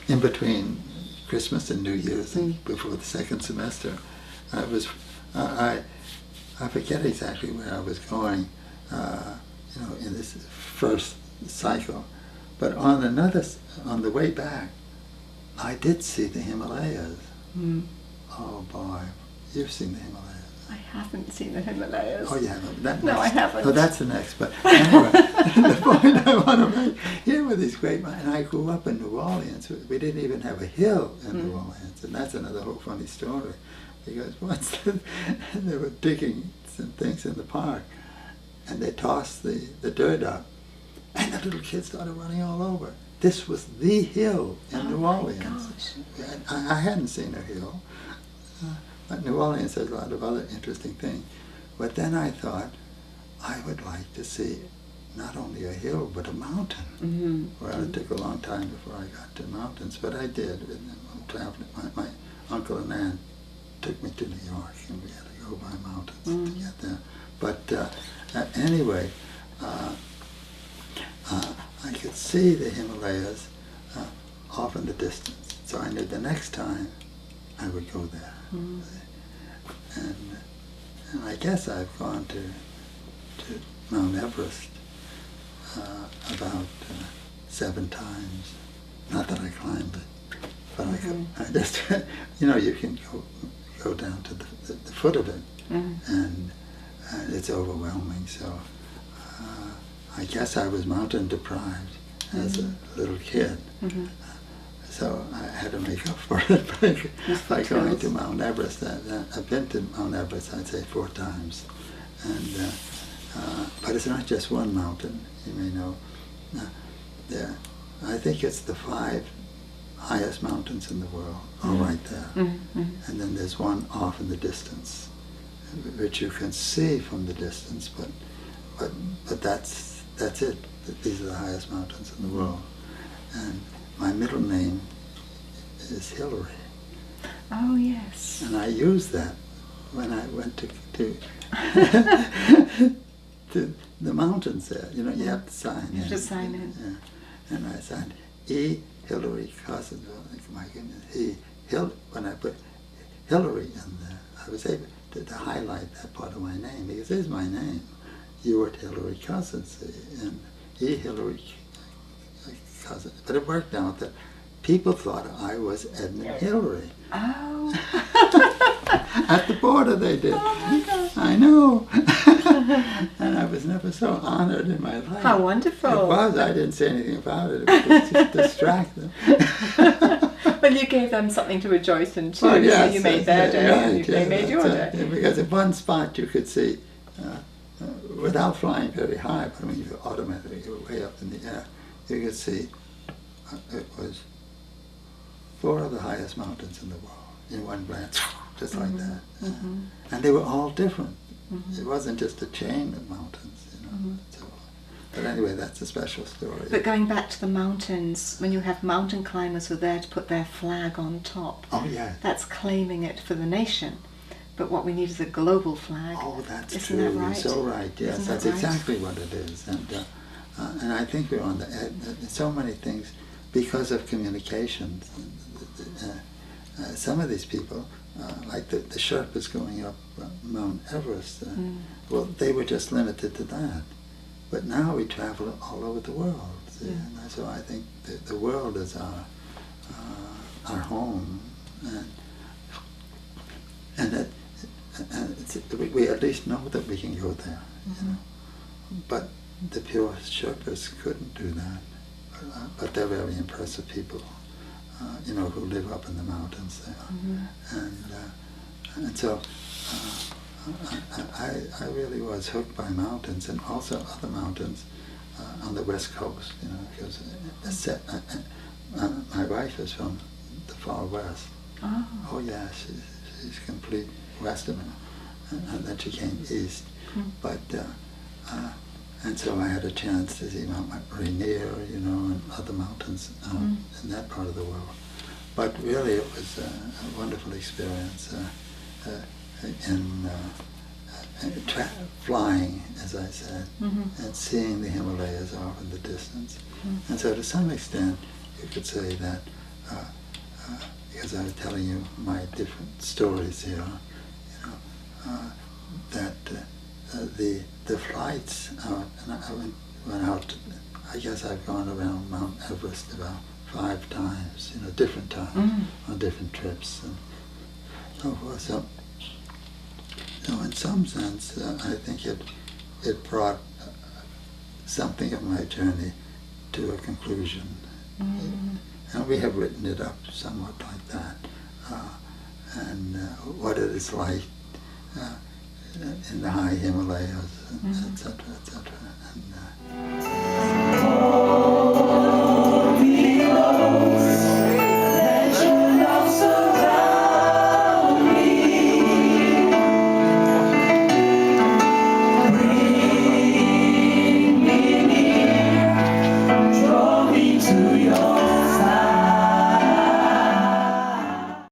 in between Christmas and New Year's, and before the second semester, I forget exactly where I was going, in this first cycle, but on the way back, I did see the Himalayas. Oh boy, you've seen the Himalayas. I haven't seen the Himalayas. Oh, you haven't? No, I haven't. Oh, that's the next. But anyway, the point I want to make, here were these great mountains, and I grew up in New Orleans. We didn't even have a hill in New Orleans, and that's another whole funny story. Because once they were digging some things in the park, and they tossed the dirt up, and the little kids started running all over. This was the hill in New Orleans. I hadn't seen a hill. But New Orleans has a lot of other interesting things. But then I thought, I would like to see not only a hill, but a mountain. Well, it took a long time before I got to mountains, but I did. Traveling, my uncle and aunt took me to New York, and we had to go by mountains to get there. But anyway, I could see the Himalayas off in the distance. So I knew the next time I would go there. And I guess I've gone to Mount Everest about 7 times. Not that I climbed it, but I just, you can go down to the foot of it, and it's overwhelming. So I guess I was mountain deprived as a little kid. So I had to make up for it by going to Mount Everest. I've been to Mount Everest, I'd say 4 times. And but it's not just one mountain, you may know. I think it's the 5 highest mountains in the world, all right there. And then there's one off in the distance, which you can see from the distance, but that's it. These are the highest mountains in the world. And my middle name is Hillary. Oh, yes. And I used that when I went to to the mountains there. You have to sign in. You have to sign in. Yeah. And I signed E. Hillary Cousins. Oh, my goodness. When I put Hillary in there, I was able to highlight that part of my name, because it's my name, Ewert Hillary Cousins, and E. Hillary Cousins. But it worked out that people thought I was Edmund Hillary. Oh. At the border they did. Oh my gosh. I know. And I was never so honored in my life. How wonderful. It was. I didn't say anything about it. It was just to distract them. Well, you gave them something to rejoice in too. Well, yes, so you made their day, right, and they made your day. Because in one spot you could see, without flying very high, but when you automatically go way up in the air, you could see it was 4 of the highest mountains in the world in one glance, just like that. And they were all different. It wasn't just a chain of mountains, So, but anyway, that's a special story. But going back to the mountains, when you have mountain climbers who are there to put their flag on top, that's claiming it for the nation. But what we need is a global flag. Oh, that's Isn't true. that right? You're so right. Yes, that's exactly what it is. And I think we're on so many things because of communications. Some of these people, like the Sherpas going up Mount Everest, well, they were just limited to that. But now we travel all over the world. And so I think the world is our home, and that we at least know that we can go there. But the pure Sherpas couldn't do that. But they're very impressive people, who live up in the mountains there. And so I really was hooked by mountains, and also other mountains on the West Coast, because my wife is from the far West. Oh yeah, she's complete Westerner, and then she came east. But and so I had a chance to see Mount Rainier, and other mountains in that part of the world. But really, it was a wonderful experience in flying, as I said, and seeing the Himalayas off in the distance. And so to some extent, you could say that, because I was telling you my different stories here, that the flights out, and I went out, I guess I've gone around Mount Everest about 5 times, different times, on different trips and so forth. So in some sense, I think it brought something of my journey to a conclusion. And we have written it up somewhat like that. And what it is like in the high Himalayas, etc., etc.